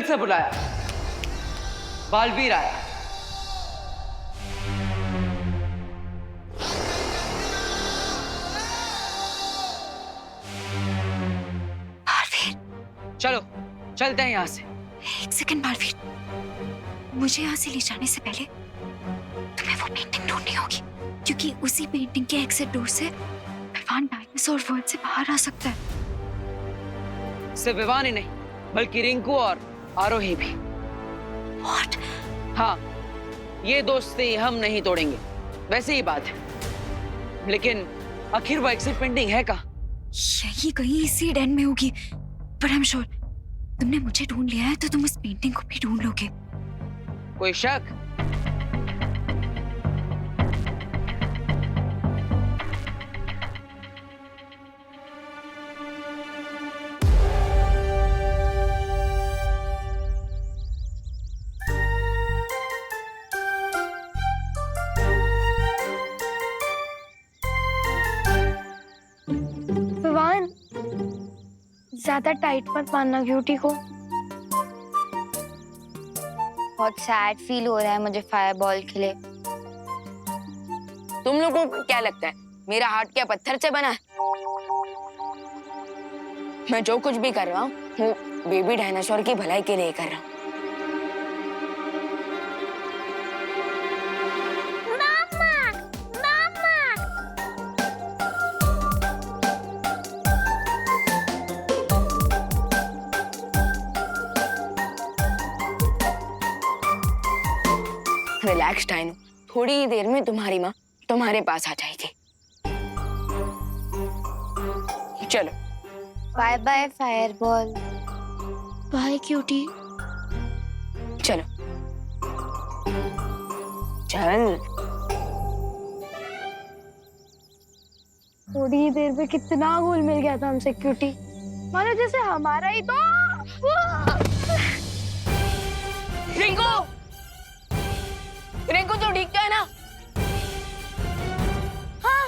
फिर से बुलाया, बालवीर आया। बालवीर, चलो चलते हैं यहाँ से। एक सेकंड बालवीर, मुझे यहाँ से ले जाने से पहले तुम्हें वो पेंटिंग ढूंढनी होगी, क्योंकि उसी पेंटिंग के एग्जिट डोर से विवान डायनासोर वर्ल्ड से बाहर आ सकता है। सिर्फ विवान ही नहीं, बल्कि रिंकू और आरोही भी। What? हाँ, ये दोस्ती हम नहीं तोड़ेंगे। वैसे ही बात है, लेकिन आखिर वो एग्जिट पेंटिंग है कहाँ? यही कहीं इसी डेन में होगी, पर आई एम श्योर तुमने मुझे ढूंढ लिया है तो तुम उस पेंटिंग को भी ढूंढ लोगे। कोई शक? विवान, ज्यादा टाइट मत बांधना क्यूटी को। बहुत सैड फील हो रहा है मुझे फायरबॉल के लिए। तुम लोगों को क्या लगता है मेरा हार्ट क्या पत्थर से बना है? मैं जो कुछ भी कर रहा हूँ वो बेबी डायनासोर की भलाई के लिए कर रहा हूँ। रिलैक्स डाइनो, थोड़ी ही देर में तुम्हारी माँ तुम्हारे पास आ जाएगी। चलो bye bye fireball. Bye cutie. चलो चल। थोड़ी ही देर में कितना घुल मिल गया था हमसे क्यूटी, मानो जैसे हमारा ही तो। रिंकू, रिंकू तो ठीक है ना? हाँ।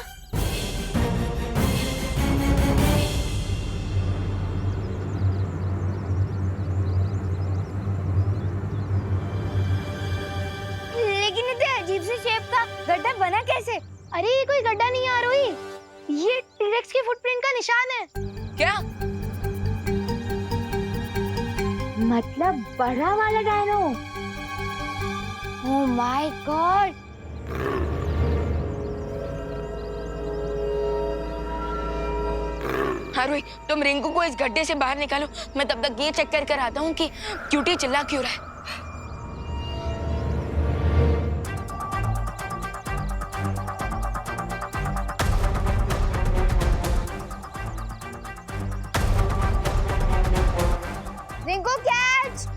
लेकिन इतने अजीब से शेप का गड्ढा बना कैसे? अरे ये कोई गड्ढा नहीं आ रही, ये टीरेक्स के फुटप्रिंट का निशान है। क्या? मतलब बड़ा वाला dino. Oh my god. Aarohi, तुम रिंकू को इस गड्ढे से बाहर निकालो, मैं तब तक ये चेक कर आता हूँ कि क्यूटी चिल्ला क्यों रहा है। रिंकू कैच।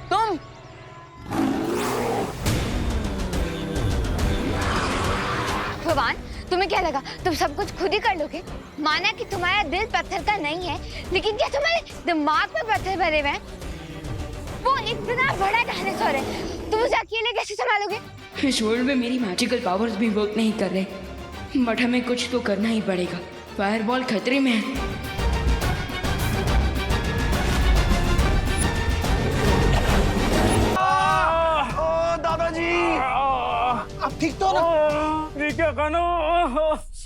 तुम भगवान, तुम्हें क्या लगा तुम सब कुछ खुद ही कर लोगे? माना कि तुम्हारा दिल पत्थर का नहीं है, लेकिन क्या तुम्हारे दिमाग में पत्थर भरे हुए हैं? वो इतना बड़ा डायनासोर है, तुम उसे अकेले कैसे संभालोगे? इस वर्ल्ड में मेरी मैजिकल पावर्स भी वर्क नहीं कर रहे, बट हमें कुछ तो करना ही पड़ेगा। फायरबॉल खतरे में है। दादाजी, आप ठीक तो ना? ये क्या खाना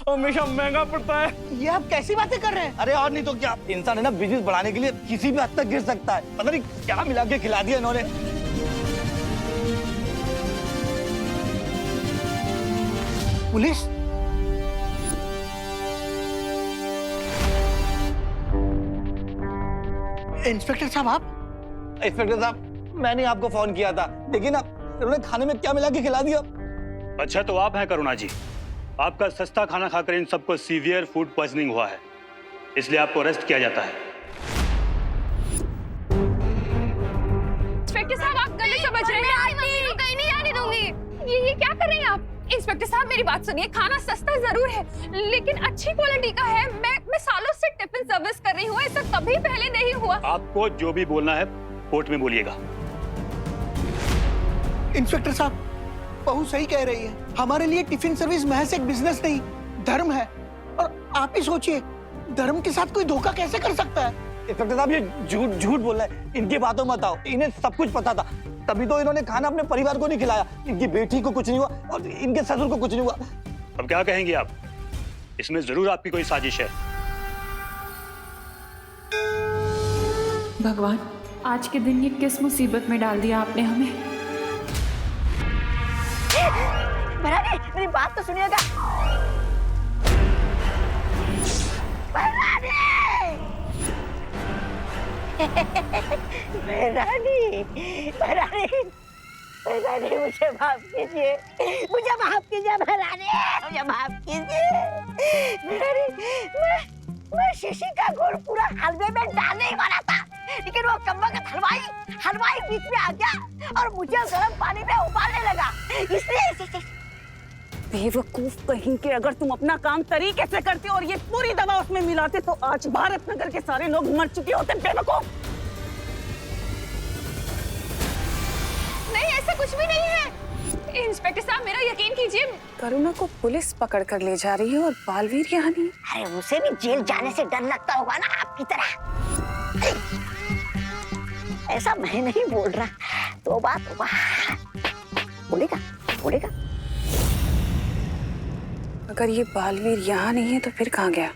हमेशा महंगा पड़ता है। ये आप कैसी बातें कर रहे हैं? अरे और नहीं तो क्या, इंसान है ना, बिजनेस बढ़ाने के लिए किसी भी हद तक गिर सकता है। पता नहीं क्या मिला के खिला दिया इन्होंने। पुलिस? इंस्पेक्टर साहब आप? इंस्पेक्टर साहब, मैंने आपको फोन किया था, लेकिन आप इन्होंने खाने में क्या मिला के खिला दिया? अच्छा तो आप हैं करुणा जी, आपका सस्ता खाना खाकर इन सबको सीवियर फूड पॉइजनिंग हुआ है, इसलिए आपको अरेस्ट किया जाता है। इंस्पेक्टर साहब, आप गलत समझ रहे हैं। मैं मम्मी को कहीं नहीं जाने दूंगी। ये क्या कर रहे हैं आप? इंस्पेक्टर साहब, मेरी बात सुनिए। खाना सस्ता जरूर है, लेकिन अच्छी क्वालिटी का है। मैं सालों से टिफिन सर्विस कर रही हूँ, ऐसा कभी पहले नहीं हुआ। आपको जो भी बोलना है कोर्ट में बोलिएगा। इंस्पेक्टर साहब, बहू सही कह रही है। हमारे लिए टिफिन सर्विस महज एक बिजनेस नहीं, धर्म है। और आप ही सोचिए, धर्म के साथ कोई धोखा कैसे कर सकता है? इंस्पेक्टर साहब, ये झूठ बोल रहे हैं। इनकी बातों मत आओ। इन्हें सब कुछ पता था, तभी तो इन्होंने खाना अपने परिवार को नहीं खिलाया। इनकी बेटी को कुछ नहीं हुआ और इनके ससुर को कुछ नहीं हुआ। अब क्या कहेंगे आप? इसमें जरूर आपकी कोई साजिश है। भगवान, आज के दिन ये किस मुसीबत में डाल दिया आपने हमें। भरानी, मेरी बात तो सुनिएगा। भरानी, भरानी, भरानी, भरानी, मुझे माफ कीजिए, मुझे माफ कीजिए भरानी, मुझे माफ कीजिए। भरानी, मैं शीशी का गुड़ पूरा हलवे में डालने ही वाला था, लेकिन वो कम्बख्त हलवाई बीच में आ गया और मुझे गर्म पानी में उबालने लगा, इसलिए। बेवकूफ कहीं के, अगर तुम अपना काम तरीके से करते और ये पूरी दवा उसमें मिलाते तो आज भारत नगर के सारे लोग मर चुके होते। बेवकूफ। नहीं, ऐसा कुछ भी नहीं है। इंस्पेक्टर साहब, मेरा यकीन कीजिए। करुणा को पुलिस पकड़ कर ले जा रही है और बालवीर यहाँ नहीं। अरे उसे भी जेल जाने से डर लगता होगा ना, आपकी तरह। ऐसा मैं नहीं बोल रहा, तो बात बोलेगा बोलेगा। अगर ये बालवीर यहाँ नहीं है तो फिर कहाँ गया?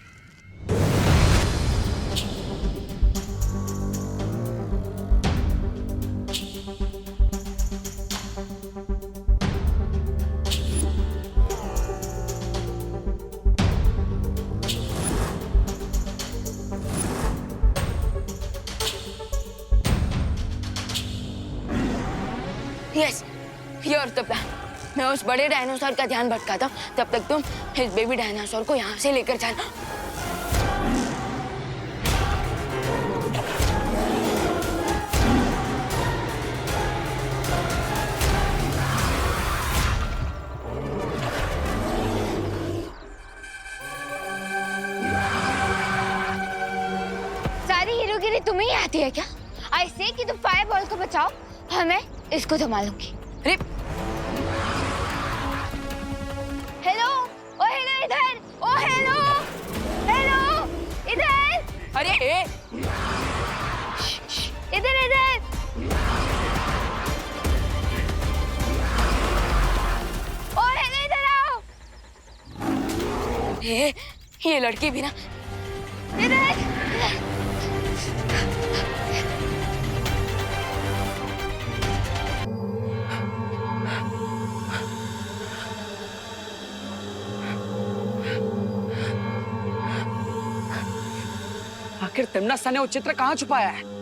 Yes, your the plan. मैं उस बड़े डायनासोर का ध्यान भटकाता हूँ, तब तक तुम इस बेबी डायनासोर को यहाँ से लेकर जाना। सारी हीरोगिरी तुम्हें ही आती है क्या? ऐसे कि तुम फायर बॉल को बचाओ, मैं इसको संभालूंगी। अरे हेलो, ओ हेलो इधर, ओ हेलो, हेलो इधर। अरे इधर इधर। ओ हेलो इधर आओ। ये लड़की भी ना। इधर। आखिर तिमनसा ने वो चित्र कहाँ छुपाया है?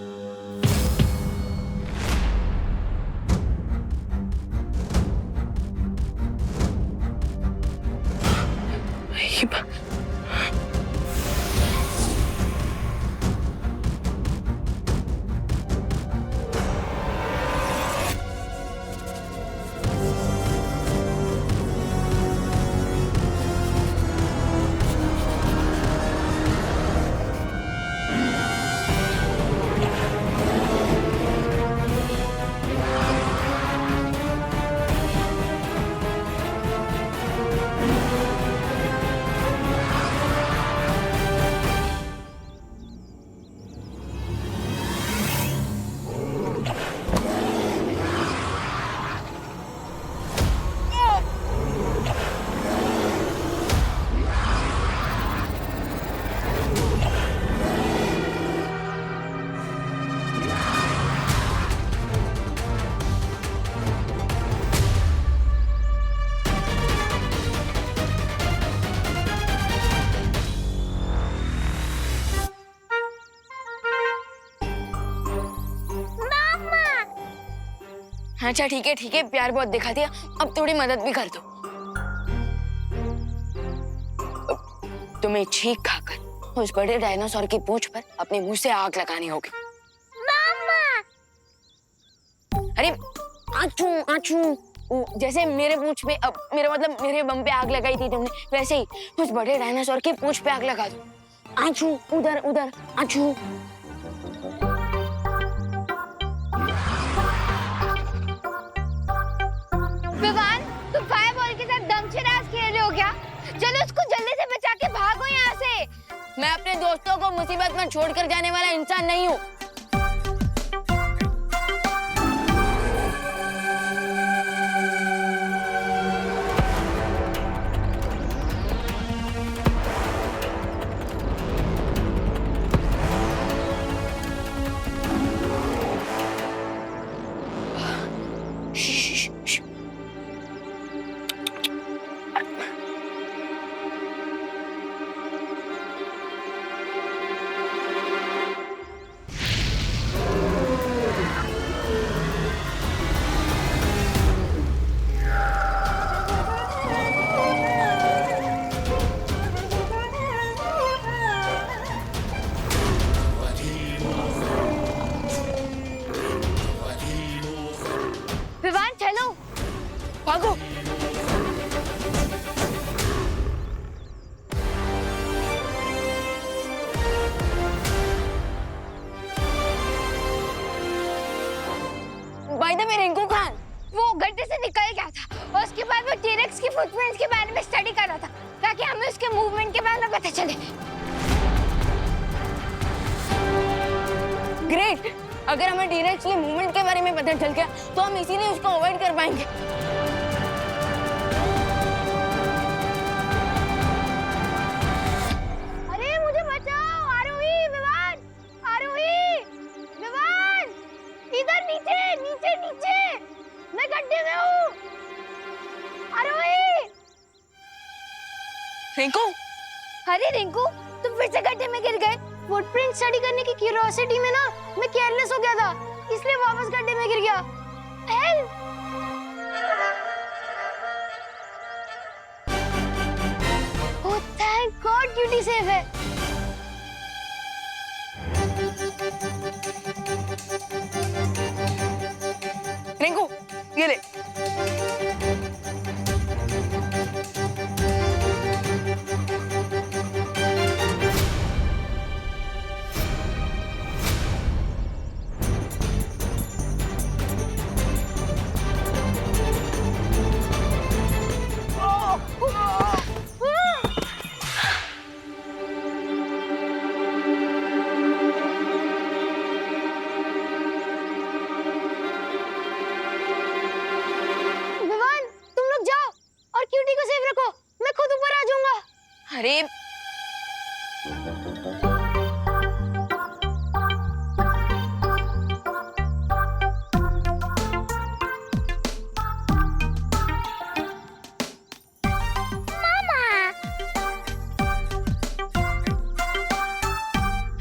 अच्छा ठीक है, प्यार बहुत दिखा दिया, अब थोड़ी मदद भी कर दो। तुम्हें चीख खाकर उस बड़े डायनासोर की पूंछ पर अपने मुंह से आग लगानी होगी। अरे आचू आचू, जैसे मेरे पूंछ पे, अब मेरा मतलब मेरे बम पे आग लगाई थी तुमने, वैसे ही उस बड़े डायनासोर की पूंछ पे आग लगा दो। आचू, उधर उधर, आचू। विवान, तुम फायरबॉल के साथ दमशराज खेल रहे हो क्या? चलो उसको जल्दी से बचा के भागो यहाँ से। मैं अपने दोस्तों को मुसीबत में छोड़कर जाने वाला इंसान नहीं हूँ। विवान चलो, भागो। By the way Rinku Khan, वो गड्ढे से निकल गया था और उसके बाद वो टी-रेक्स की फुटप्रिंट्स के बारे में स्टडी कर रहा था ताकि हमें उसके मूवमेंट के बारे में पता चले। ग्रेट। अगर हमें टी-रेक्स के मूवमेंट के बारे में पता चल गया तो हम इसीलिए उसको अवॉइड कर पाएंगे। अरे मुझे बचाओ, आरोही, विवान, आरोही, विवान, इधर नीचे नीचे नीचे, मैं गड्ढे में हूँ। आरोही। रिंकू, अरे रिंकू, तुम फिर से गड्ढे में गिर गए। फुटप्रिंट स्टडी करने की क्यूरियोसिटी में ना मैं केयरलेस हो गया था, इसलिए वापस गड्ढे में गिर गया। Help! Oh thank God, cutie safe है। रिंकू, ये ले। विवान, तुम लोग जाओ और क्यूटी को सेफ रखो, मैं खुद ऊपर आ जाऊंगा। अरे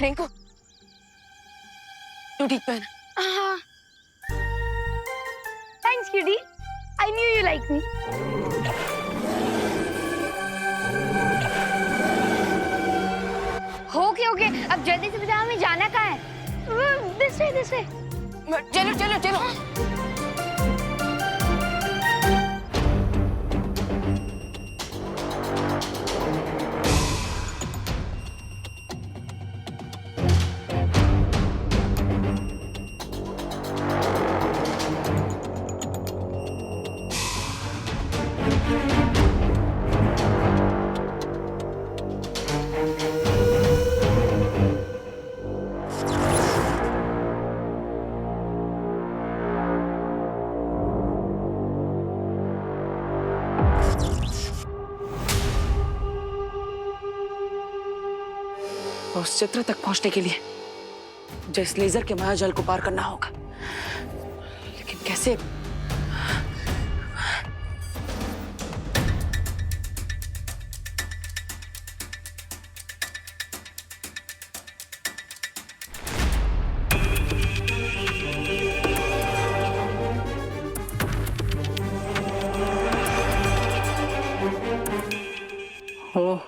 रिंकू, तू ठीक तो है ना? Thanks cutie, I knew you like me. Okay okay, अब जल्दी से बताओ हमें जाना कहाँ है। This way this way. चलो चलो चलो। उस चित्र तक पहुंचने के लिए मुझे इस लेजर के मायाजाल को पार करना होगा, लेकिन कैसे? ओह,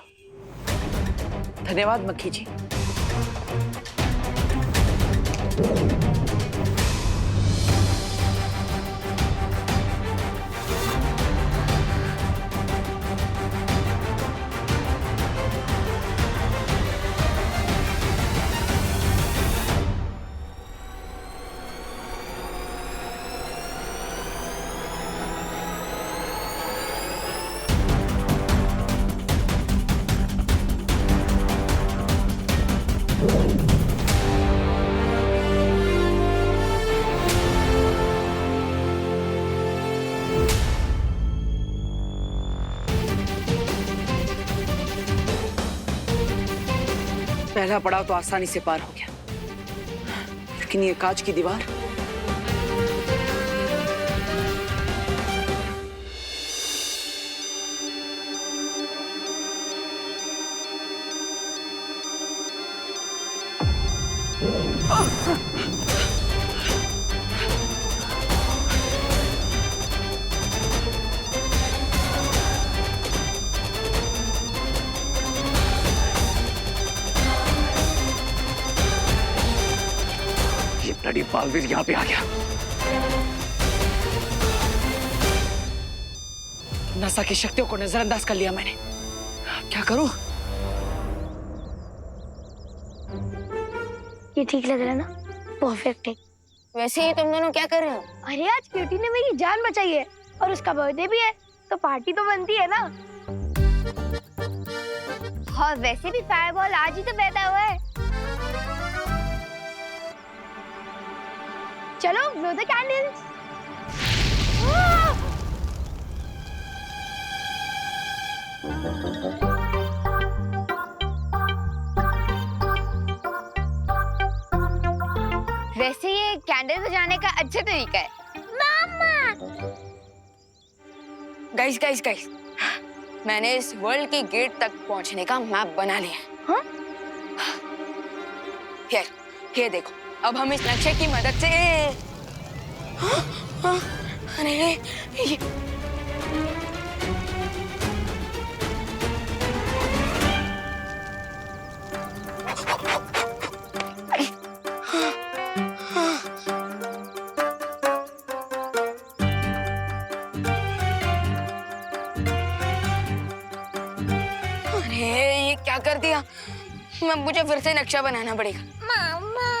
धन्यवाद मक्खी जी। पहला पड़ाव तो आसानी से पार हो गया, लेकिन ये कांच की दीवार। ब्लडी बालवीर यहाँ पे आ गया। नसा की शक्तियों को नजरअंदाज कर लिया मैंने। अब क्या करूं? ये ठीक लग रहा है ना? परफेक्ट है। वैसे ही तुम दोनों क्या कर रहे हो? अरे आज क्यूटी ने मेरी जान बचाई है और उसका बर्थडे भी है, तो पार्टी तो बनती है ना। और वैसे भी फायरबॉल आज ही तो पैदा हुआ है। चलो blow the candles। वैसे ये कैंडल बजाने का अच्छा तरीका है। मामा। गाइस गाइस गाइस, मैंने इस वर्ल्ड के गेट तक पहुंचने का मैप बना लिया। हाँ? ये देखो, अब हम इस नक्शे की मदद से अरे ये क्या कर दिया? मुझे फिर से नक्शा बनाना पड़ेगा। मामा।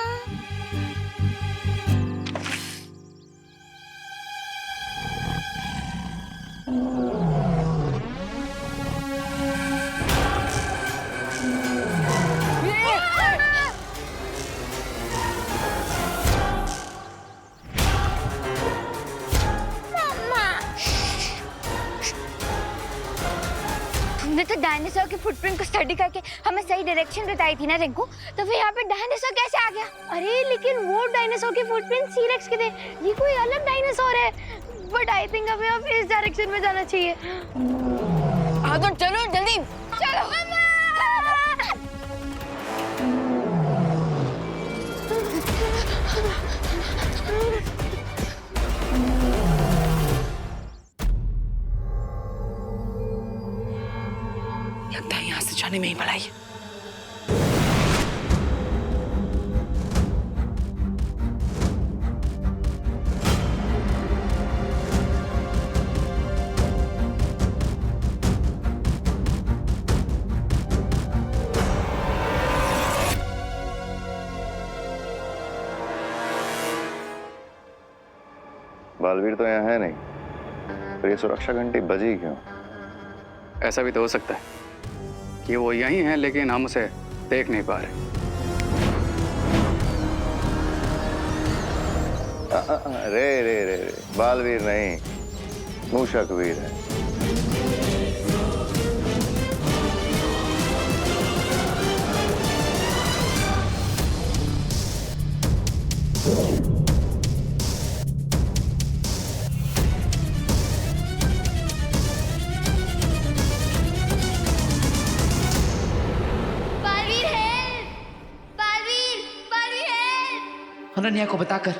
तुमने तो डायनासोर के फुटप्रिंट को स्टडी करके हमें सही डायरेक्शन बताई थी ना रिंकू, तो फिर यहाँ पे डायनासोर कैसे आ गया? अरे लेकिन वो डायनासोर के फुटप्रिंट सीरेक्स के थे, ये कोई अलग डायनासोर है। बट आई थिंक हमें अब इस डायरेक्शन में जाना चाहिए। हाँ तो चलो जल्दी चलो। लगता है यहाँ से जाने में ही भलाई है। बालवीर तो यहाँ है नहीं, तो ये सुरक्षा घंटी बजी क्यों? ऐसा भी तो हो सकता है कि वो यहीं है लेकिन हम उसे देख नहीं पा रहे। रे रे रे रे, बालवीर नहीं, मूषकवीर है। अनन्या को बताकर